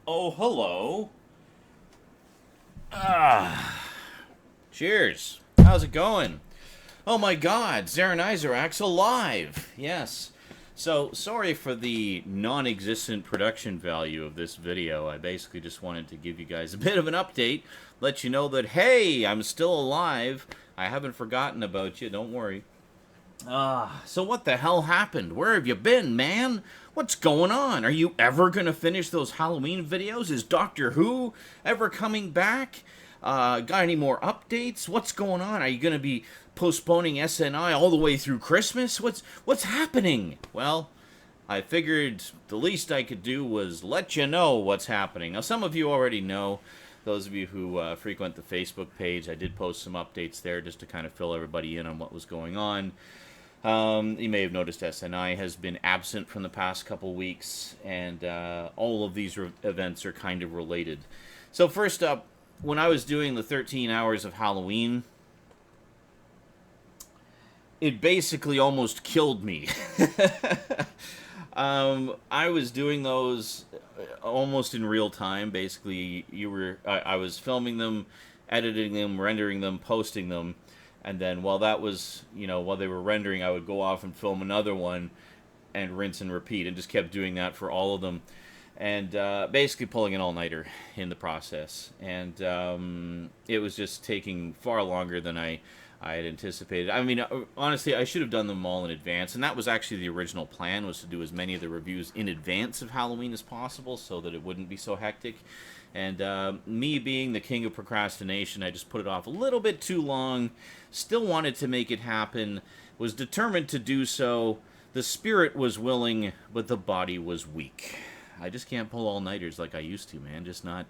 Oh, hello. Ah, cheers. How's it going? Oh my god, Zaranyzerak's alive. Yes. So, sorry for the non-existent production value of this video. I basically just wanted to give you guys a bit of an update, let you know that, hey, I'm still alive. I haven't forgotten about you, don't worry. So what the hell happened? Where have you been, man? What's going on? Are you ever gonna finish those Halloween videos? Is Doctor Who ever coming back? Got any more updates? What's going on? Are you gonna be postponing SNI all the way through Christmas? What's happening? Well, I figured the least I could do was let you know what's happening. Now, some of you already know. Those of you who frequent the Facebook page, I did post some updates there just to kind of fill everybody in on what was going on. You may have noticed SNI has been absent from the past couple weeks, and all of these events are kind of related. So first up, when I was doing the 13 hours of Halloween, it basically almost killed me. I was doing those almost in real time. Basically, I was filming them, editing them, rendering them, posting them, and then while that was, while they were rendering, I would go off and film another one and rinse and repeat, and just kept doing that for all of them, and basically pulling an all-nighter in the process. And it was just taking far longer than I had anticipated. I mean, honestly, I should have done them all in advance, and that was actually the original plan, was to do as many of the reviews in advance of Halloween as possible so that it wouldn't be so hectic. And me being the king of procrastination, I just put it off a little bit too long, still wanted to make it happen, was determined to do so. The spirit was willing, but the body was weak. I just can't pull all-nighters like I used to, man. Just not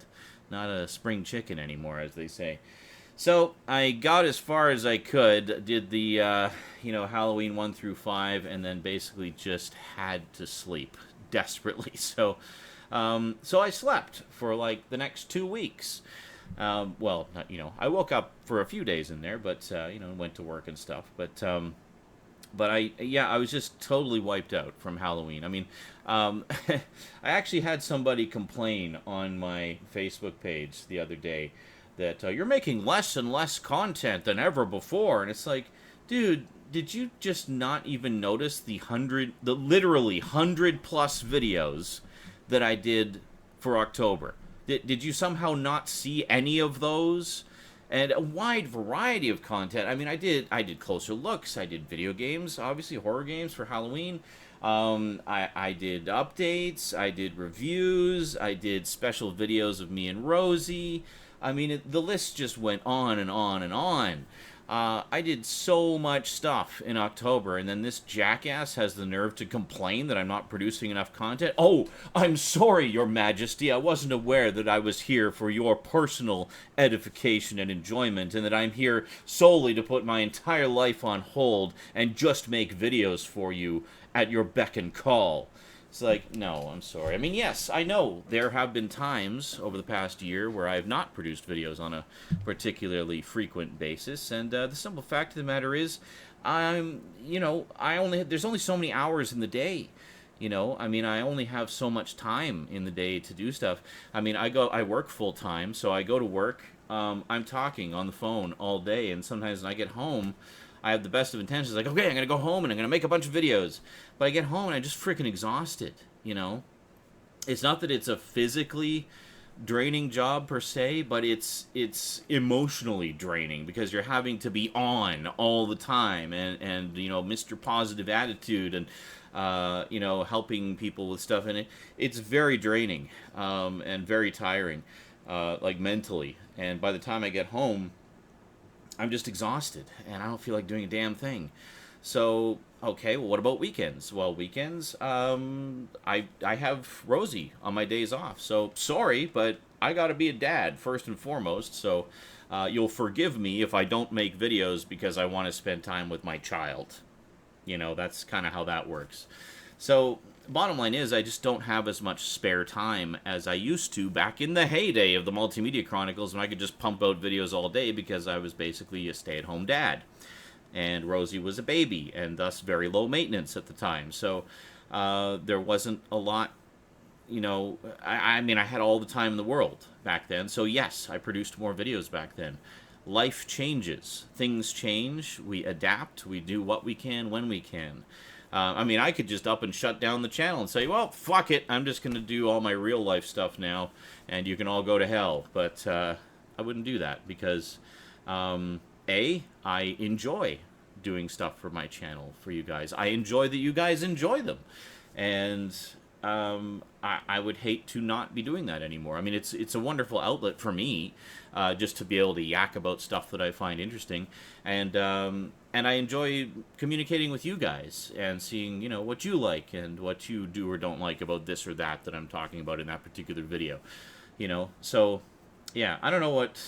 a spring chicken anymore, as they say. So I got as far as I could, did the, Halloween 1 through 5, and then basically just had to sleep desperately. So I slept for like the next 2 weeks. Well, I woke up for a few days in there, but, went to work and stuff. But I was just totally wiped out from Halloween. I mean, I actually had somebody complain on my Facebook page the other day that you're making less and less content than ever before. And it's like, dude, did you just not even notice the literally 100 plus videos that I did for October? Did you somehow not see any of those? And a wide variety of content. I mean, I did closer looks. I did video games, obviously horror games for Halloween. I did updates. I did reviews. I did special videos of me and Rosie. I mean, the list just went on and on and on. I did so much stuff in October, and then this jackass has the nerve to complain that I'm not producing enough content. Oh, I'm sorry, Your Majesty. I wasn't aware that I was here for your personal edification and enjoyment, and that I'm here solely to put my entire life on hold and just make videos for you at your beck and call. It's like, no, I'm sorry. I mean, yes, I know there have been times over the past year where I have not produced videos on a particularly frequent basis, and the simple fact of the matter is, there's only so many hours in the day. I mean, I only have so much time in the day to do stuff. I mean, I work full time, so I go to work, I'm talking on the phone all day, and sometimes when I get home, I have the best of intentions, like, okay, I'm going to go home and I'm going to make a bunch of videos. But I get home and I'm just freaking exhausted, It's not that it's a physically draining job per se, but it's emotionally draining because you're having to be on all the time and Mr. Positive Attitude and, helping people with stuff. And it's very draining and very tiring, like mentally. And by the time I get home, I'm just exhausted, and I don't feel like doing a damn thing. So, okay, well, what about weekends? Well, weekends, I have Rosie on my days off. So, sorry, but I gotta be a dad, first and foremost. So, you'll forgive me if I don't make videos because I want to spend time with my child. That's kind of how that works. So, bottom line is, I just don't have as much spare time as I used to back in the heyday of the Multimedia Chronicles when I could just pump out videos all day because I was basically a stay-at-home dad. And Rosie was a baby, and thus very low maintenance at the time. So there wasn't a lot you know, I mean, I had all the time in the world back then. So, yes, I produced more videos back then. Life changes. Things change. We adapt. We do what we can when we can. I mean, I could just up and shut down the channel and say, well, fuck it. I'm just going to do all my real life stuff now, and you can all go to hell. But I wouldn't do that because, I enjoy doing stuff for my channel for you guys. I enjoy that you guys enjoy them. And I would hate to not be doing that anymore. I mean, it's a wonderful outlet for me, just to be able to yak about stuff that I find interesting, and I enjoy communicating with you guys and seeing, you know, what you like and what you do or don't like about this or that I'm talking about in that particular video, you know. So yeah, I don't know what,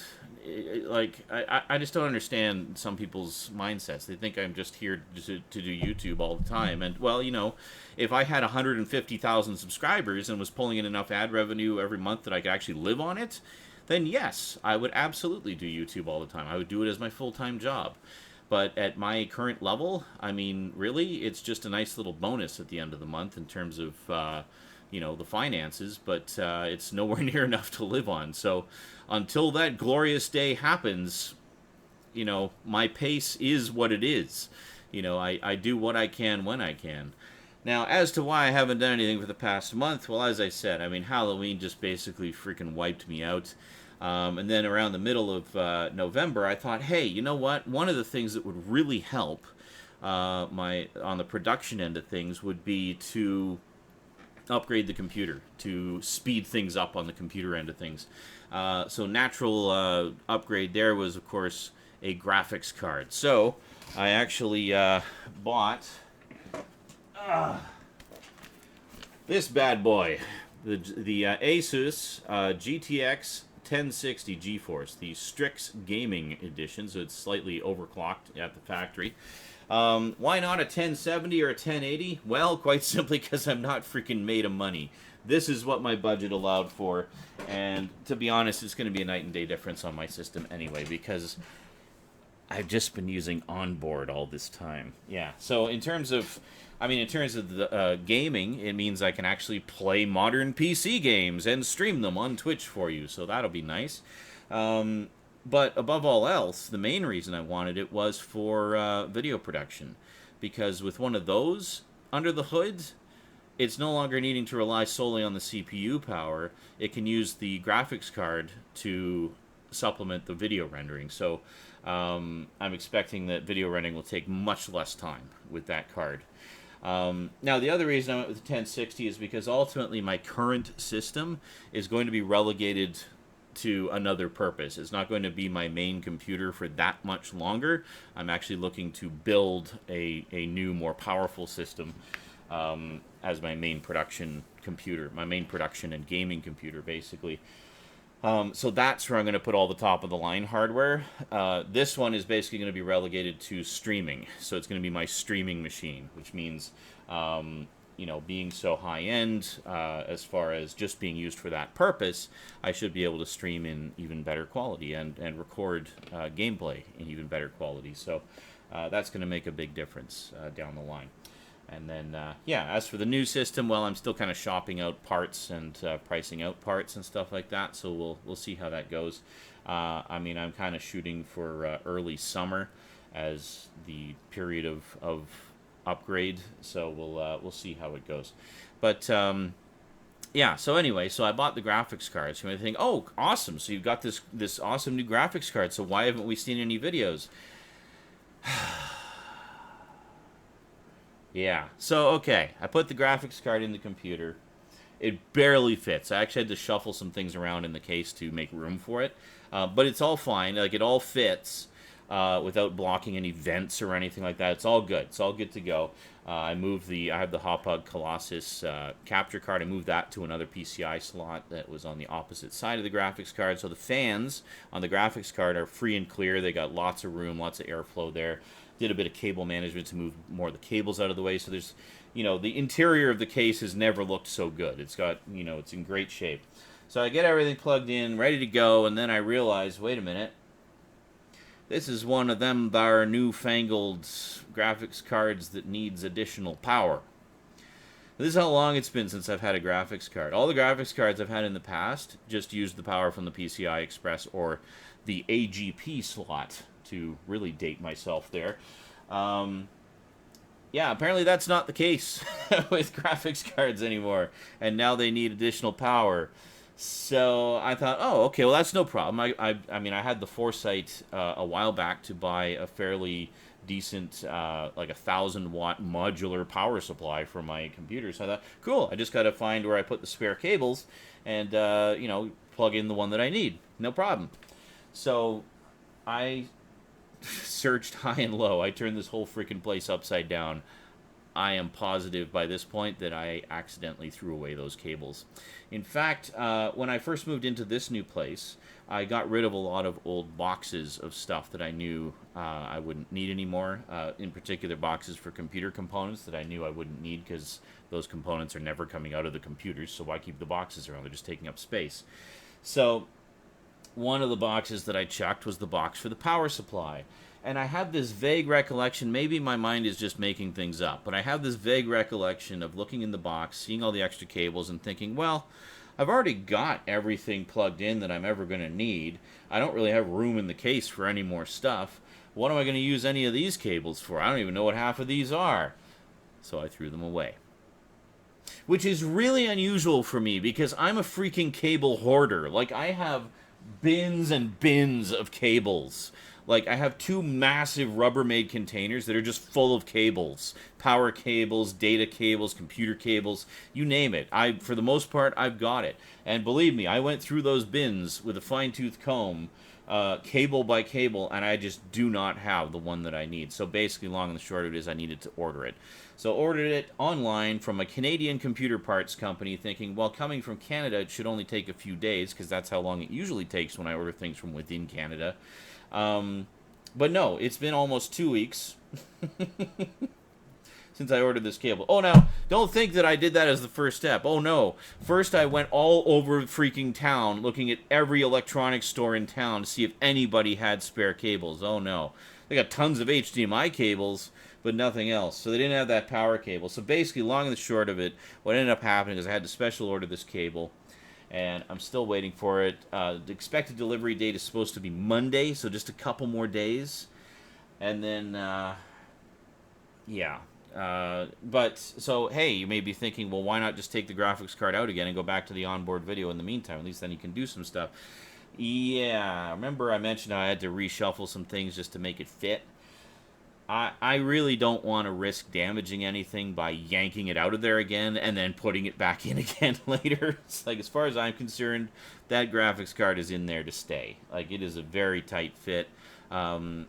like, I just don't understand some people's mindsets. They think I'm just here to do YouTube all the time. And, well, you know, if I had 150,000 subscribers and was pulling in enough ad revenue every month that I could actually live on it, then yes, I would absolutely do YouTube all the time. I would do it as my full-time job. But at my current level, I mean, really, it's just a nice little bonus at the end of the month in terms of, you know, the finances, but it's nowhere near enough to live on. So until that glorious day happens, you know, my pace is what it is. You know, I do what I can when I can. Now, as to why I haven't done anything for the past month, well, as I said, I mean, Halloween just basically freaking wiped me out. And then around the middle of November, I thought, hey, you know what? One of the things that would really help on the production end of things would be to upgrade the computer, to speed things up on the computer end of things. So natural upgrade there was, of course, a graphics card. So I actually bought this bad boy, the Asus GTX 1060 GeForce, the Strix Gaming Edition, so it's slightly overclocked at the factory. Why not a 1070 or a 1080? Well, quite simply because I'm not freaking made of money. This is what my budget allowed for, and to be honest, it's going to be a night and day difference on my system anyway, because I've just been using onboard all this time. Yeah, so in terms of the gaming, it means I can actually play modern PC games and stream them on Twitch for you, so that'll be nice. But above all else, the main reason I wanted it was for video production, because with one of those under the hood, it's no longer needing to rely solely on the CPU power. It can use the graphics card to supplement the video rendering. So I'm expecting that video rendering will take much less time with that card. Now, the other reason I went with the 1060 is because ultimately my current system is going to be relegated to another purpose. It's not going to be my main computer for that much longer. I'm actually looking to build a new, more powerful system as my main production computer, my main production and gaming computer, basically. So that's where I'm going to put all the top-of-the-line hardware. This one is basically going to be relegated to streaming. So it's going to be my streaming machine, which means, you know, being so high-end, as far as just being used for that purpose, I should be able to stream in even better quality and record gameplay in even better quality. So that's going to make a big difference down the line. And then, yeah, as for the new system, well, I'm still kind of shopping out parts and pricing out parts and stuff like that, so we'll see how that goes. I mean, I'm kind of shooting for early summer as the period of upgrade, so we'll see how it goes. But, yeah, so anyway, so I bought the graphics card. So you might think, oh, awesome, so you've got this awesome new graphics card, so why haven't we seen any videos? Yeah, so, okay, I put the graphics card in the computer. It barely fits. I actually had to shuffle some things around in the case to make room for it. But it's all fine. Like, it all fits without blocking any vents or anything like that. It's all good. It's all good to go. I have the Hauppauge Colossus capture card. I moved that to another PCI slot that was on the opposite side of the graphics card. So the fans on the graphics card are free and clear. They got lots of room, lots of airflow there. Did a bit of cable management to move more of the cables out of the way. So there's, you know, the interior of the case has never looked so good. It's got, you know, it's in great shape. So I get everything plugged in, ready to go, and then I realize, wait a minute, this is one of them thar newfangled graphics cards that needs additional power. This is how long it's been since I've had a graphics card. All the graphics cards I've had in the past just used the power from the PCI Express or the AGP slot, to really date myself there. Yeah, apparently that's not the case with graphics cards anymore, and now they need additional power. So I thought, oh, okay, well that's no problem. I mean, I had the foresight a while back to buy a fairly decent, like 1,000-watt modular power supply for my computer. So I thought, cool, I just got to find where I put the spare cables, and you know, plug in the one that I need. No problem. So I searched high and low. I turned this whole freaking place upside down. I am positive by this point that I accidentally threw away those cables. In fact, when I first moved into this new place, I got rid of a lot of old boxes of stuff that I knew I wouldn't need anymore. In particular, boxes for computer components that I knew I wouldn't need because those components are never coming out of the computers, so why keep the boxes around? They're just taking up space. So one of the boxes that I chucked was the box for the power supply. And I have this vague recollection, maybe my mind is just making things up, but I have this vague recollection of looking in the box, seeing all the extra cables, and thinking, well, I've already got everything plugged in that I'm ever going to need. I don't really have room in the case for any more stuff. What am I going to use any of these cables for? I don't even know what half of these are. So I threw them away. Which is really unusual for me because I'm a freaking cable hoarder. Like, I have bins and bins of cables. Like, I have 2 massive Rubbermaid containers that are just full of cables. Power cables, data cables, computer cables, you name it. For the most part, I've got it. And believe me, I went through those bins with a fine-tooth comb, cable by cable, and I just do not have the one that I need. So basically, long and the short of it is I needed to order it. So I ordered it online from a Canadian computer parts company, thinking, well, coming from Canada, it should only take a few days, because that's how long it usually takes when I order things from within Canada. But no, it's been almost 2 weeks since I ordered this cable. Oh, now, don't think that I did that as the first step. Oh, no. First, I went all over freaking town looking at every electronics store in town to see if anybody had spare cables. Oh, no. They got tons of HDMI cables, but nothing else. So they didn't have that power cable. So basically, long and the short of it, what ended up happening is I had to special order this cable, and I'm still waiting for it. The expected delivery date is supposed to be Monday, so just a couple more days. And then, yeah. But, so, hey, you may be thinking, well, why not just take the graphics card out again and go back to the onboard video in the meantime? At least then you can do some stuff. Yeah, remember I mentioned how I had to reshuffle some things just to make it fit? I really don't want to risk damaging anything by yanking it out of there again and then putting it back in again later. It's like, as far as I'm concerned, that graphics card is in there to stay. Like, it is a very tight fit. Like,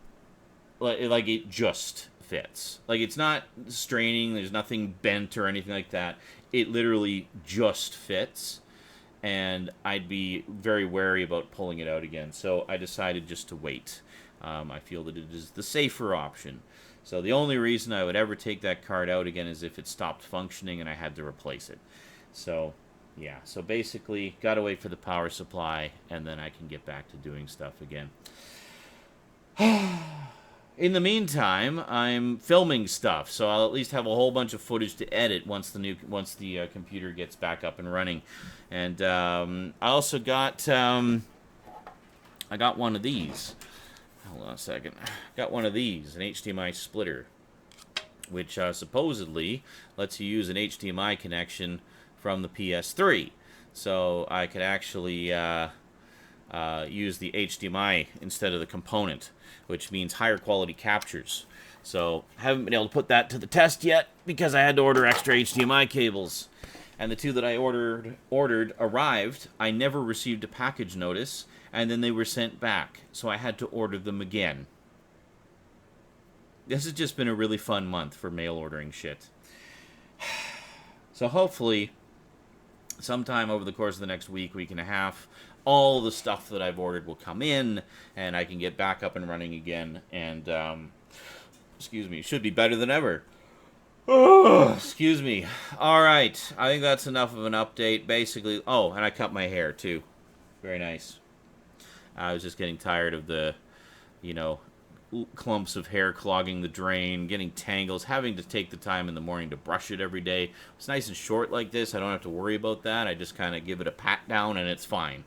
it just fits. Like, it's not straining, there's nothing bent or anything like that. It literally just fits. And I'd be very wary about pulling it out again. So I decided just to wait. I feel that it is the safer option. So the only reason I would ever take that card out again is if it stopped functioning and I had to replace it. So, yeah. So basically, gotta wait for the power supply, and then I can get back to doing stuff again. In the meantime, I'm filming stuff, so I'll at least have a whole bunch of footage to edit once the computer gets back up and running. And I also got I got one of these. Hold on a second. Got one of these, an HDMI splitter, which supposedly lets you use an HDMI connection from the PS3. So I could actually use the HDMI instead of the component, which means higher quality captures. So haven't been able to put that to the test yet because I had to order extra HDMI cables. And the 2 that I ordered arrived. I never received a package notice, and then they were sent back, so I had to order them again. This has just been a really fun month for mail ordering shit. So hopefully, sometime over the course of the next week and a half, all the stuff that I've ordered will come in, and I can get back up and running again, and, excuse me, should be better than ever. Oh, excuse me. Alright, I think that's enough of an update. Basically, oh, and I cut my hair, too. Very nice. I was just getting tired of the, you know, clumps of hair clogging the drain, getting tangles, having to take the time in the morning to brush it every day. It's nice and short like this. I don't have to worry about that. I just kind of give it a pat down and it's fine,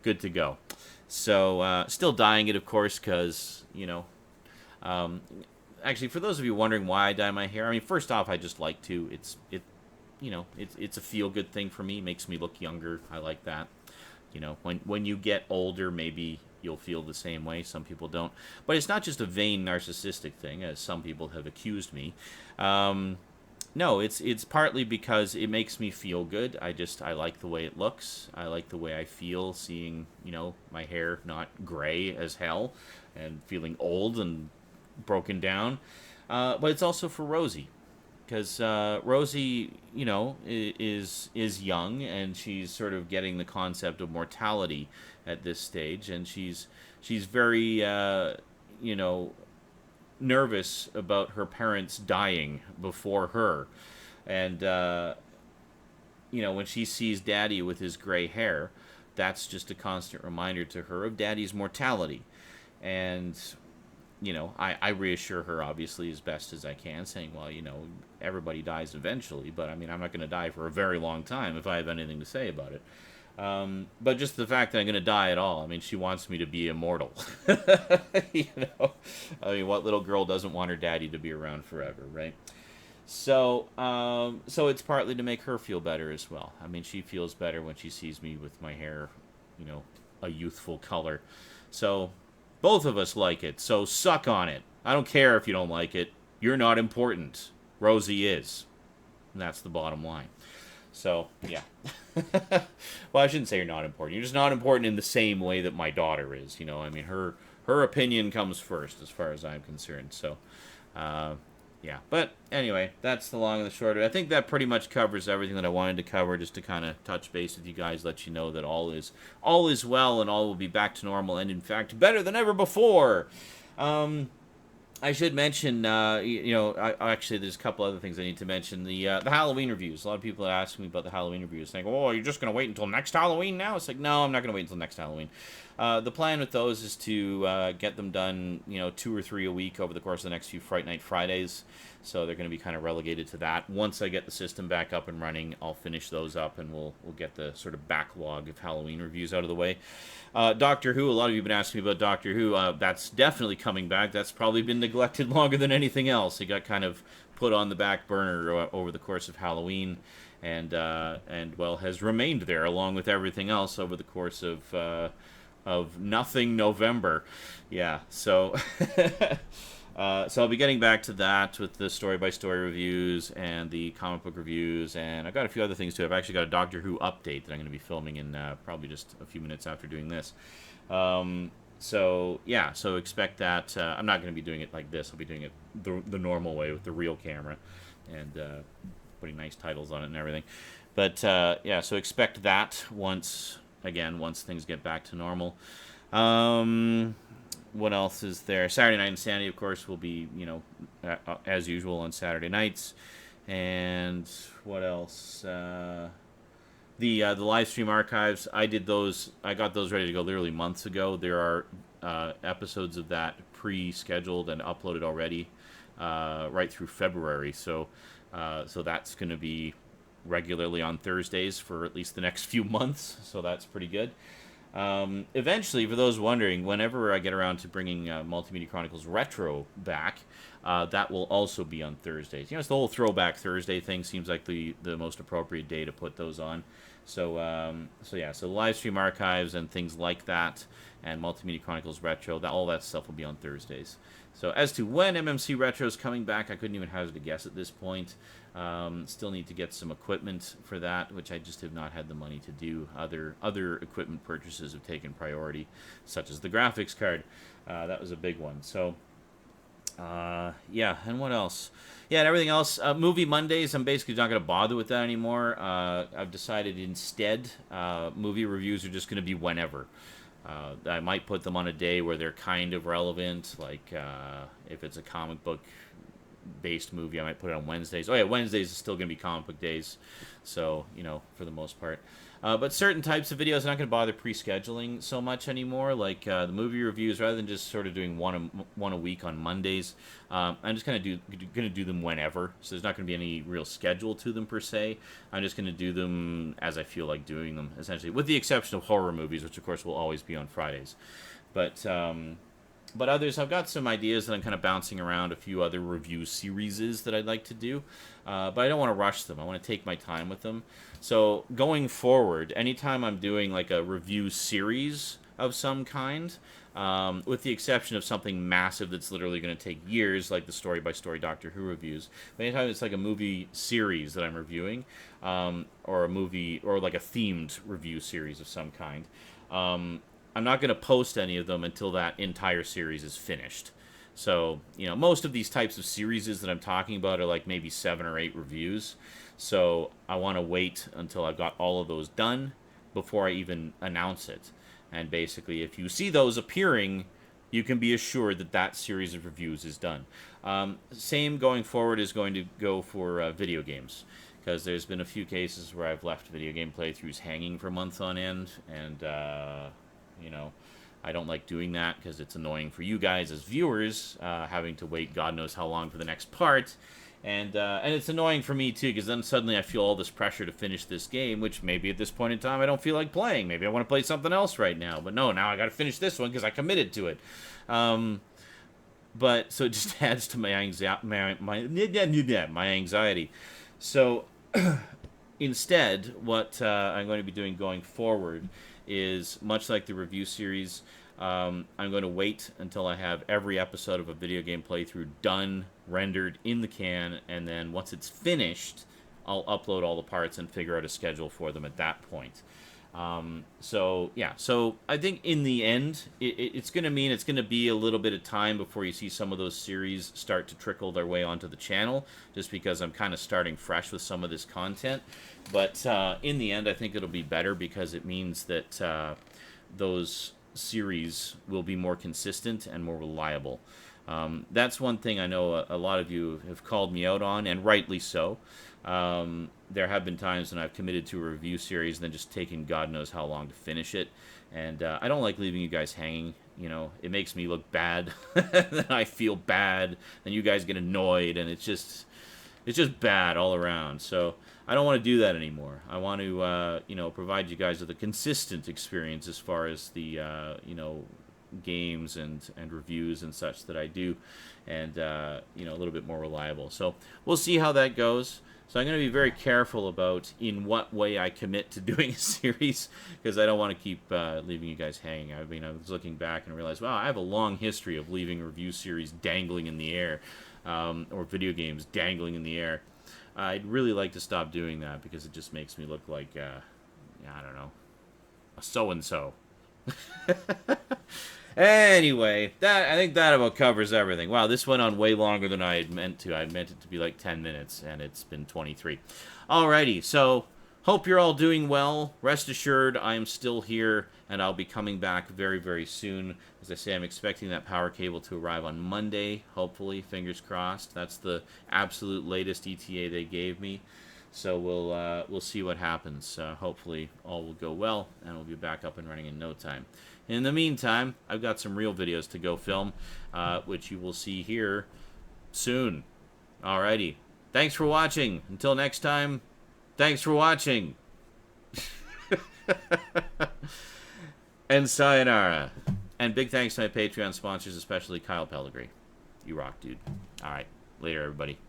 good to go. So still dyeing it, of course, because, actually, for those of you wondering why I dye my hair, I mean, first off, I just like to. It's a feel-good thing for me. It makes me look younger. I like that. When you get older, maybe you'll feel the same way. Some people don't. But it's not just a vain, narcissistic thing, as some people have accused me. No, it's partly because it makes me feel good. I like the way it looks. I like the way I feel seeing, my hair not gray as hell and feeling old and broken down. But it's also for Rosie. Because Rosie, is young, and she's sort of getting the concept of mortality at this stage, and she's very, nervous about her parents dying before her, and when she sees Daddy with his gray hair, that's just a constant reminder to her of Daddy's mortality, and I reassure her, obviously, as best as I can, saying, well, everybody dies eventually, but, I mean, I'm not going to die for a very long time if I have anything to say about it. But just the fact that I'm going to die at all, I mean, she wants me to be immortal. I mean, what little girl doesn't want her daddy to be around forever, right? So it's partly to make her feel better as well. I mean, she feels better when she sees me with my hair, a youthful color. So both of us like it, so suck on it. I don't care if you don't like it. You're not important. Rosie is. And that's the bottom line. So, yeah. Well, I shouldn't say you're not important. You're just not important in the same way that my daughter is. I mean, her opinion comes first as far as I'm concerned. So, yeah. But anyway, that's the long and the short of it. I think that pretty much covers everything that I wanted to cover, just to kind of touch base with you guys, let you know that all is well and all will be back to normal, and in fact, better than ever before. I should mention, actually, there's a couple other things I need to mention. The Halloween reviews. A lot of people are asking me about the Halloween reviews, saying, "Oh, you're just going to wait until next Halloween now?" It's like, no, I'm not going to wait until next Halloween. The plan with those is to get them done, 2 or 3 a week over the course of the next few Fright Night Fridays. So they're going to be kind of relegated to that. Once I get the system back up and running, I'll finish those up, and we'll get the sort of backlog of Halloween reviews out of the way. Doctor Who, a lot of you have been asking me about Doctor Who. That's definitely coming back. That's probably been neglected longer than anything else. It got kind of put on the back burner over the course of Halloween, and well, has remained there along with everything else over the course of nothing November. Yeah, so so I'll be getting back to that with the story-by-story reviews and the comic book reviews, and I've got a few other things too. I've actually got a Doctor Who update that I'm going to be filming in probably just a few minutes after doing this. So yeah, so expect that. I'm not going to be doing it like this. I'll be doing it the normal way with the real camera and putting nice titles on it and everything. But yeah, so expect that once things get back to normal. What else is there? Saturday Night Insanity, of course, will be, as usual on Saturday nights. And what else? The live stream archives, I got those ready to go literally months ago. There are episodes of that pre-scheduled and uploaded already right through February. So that's going to be regularly on Thursdays for at least the next few months. So that's pretty good. Eventually, for those wondering, whenever I get around to bringing Multimedia Chronicles Retro back, that will also be on Thursdays. It's the whole Throwback Thursday thing seems like the most appropriate day to put those on. So yeah, so live stream archives and things like that, and Multimedia Chronicles Retro, all that stuff will be on Thursdays. So as to when MMC Retro is coming back, I couldn't even hazard a guess at this point. Still need to get some equipment for that, which I just have not had the money to do. Other equipment purchases have taken priority, such as the graphics card. That was a big one. So, yeah, and what else? Yeah, and everything else. Movie Mondays, I'm basically not going to bother with that anymore. I've decided instead, movie reviews are just going to be whenever. I might put them on a day where they're kind of relevant, like if it's a comic book based movie, I might put it on Wednesdays. Oh yeah, Wednesdays is still going to be comic book days, so for the most part. But certain types of videos, I'm not going to bother pre-scheduling so much anymore. Like the movie reviews, rather than just sort of doing one a week on Mondays, I'm just going to do them whenever. So there's not going to be any real schedule to them per se. I'm just going to do them as I feel like doing them, essentially, with the exception of horror movies, which of course will always be on Fridays. But others, I've got some ideas that I'm kind of bouncing around, a few other review series that I'd like to do. But I don't want to rush them. I want to take my time with them. So going forward, anytime I'm doing like a review series of some kind, with the exception of something massive that's literally going to take years, like the story-by-story Doctor Who reviews, but anytime it's like a movie series that I'm reviewing, or a movie, or like a themed review series of some kind, I'm not going to post any of them until that entire series is finished. So, most of these types of series that I'm talking about are like maybe 7 or 8 reviews. So I want to wait until I've got all of those done before I even announce it. And basically, if you see those appearing, you can be assured that that series of reviews is done. Same going forward is going to go for video games. Because there's been a few cases where I've left video game playthroughs hanging for months on end. And, I don't like doing that because it's annoying for you guys as viewers, having to wait God knows how long for the next part. And it's annoying for me, too, because then suddenly I feel all this pressure to finish this game, which maybe at this point in time I don't feel like playing. Maybe I want to play something else right now. But no, now I got to finish this one because I committed to it. But so it just adds to my anxiety. So instead, what I'm going to be doing going forward is, much like the review series, I'm going to wait until I have every episode of a video game playthrough done, rendered in the can, and then once it's finished, I'll upload all the parts and figure out a schedule for them at that point. So I think in the end, it's going to mean it's going to be a little bit of time before you see some of those series start to trickle their way onto the channel, just because I'm kind of starting fresh with some of this content. But in the end, I think it'll be better because it means that those series will be more consistent and more reliable. That's one thing I know a lot of you have called me out on, and rightly so. There have been times when I've committed to a review series and then just taken God knows how long to finish it. And I don't like leaving you guys hanging. It makes me look bad. Then I feel bad. And you guys get annoyed. And it's just bad all around. So I don't want to do that anymore. I want to, provide you guys with a consistent experience as far as the, games and reviews and such that I do. And, a little bit more reliable. So we'll see how that goes. So I'm going to be very careful about in what way I commit to doing a series, because I don't want to keep leaving you guys hanging. I was looking back and realized, wow, I have a long history of leaving a review series dangling in the air, or video games dangling in the air. I'd really like to stop doing that because it just makes me look like, I don't know, a so-and-so. Anyway, I think that about covers everything. Wow, this went on way longer than I had meant to. I meant it to be like 10 minutes, and it's been 23. Alrighty, so hope you're all doing well. Rest assured, I am still here, and I'll be coming back very, very soon. As I say, I'm expecting that power cable to arrive on Monday, hopefully, fingers crossed. That's the absolute latest ETA they gave me. So we'll see what happens. Hopefully all will go well, and we'll be back up and running in no time. In the meantime, I've got some real videos to go film, which you will see here soon. Alrighty. Thanks for watching. Until next time, thanks for watching. And sayonara. And big thanks to my Patreon sponsors, especially Kyle Pellegrini. You rock, dude. Alright. Later, everybody.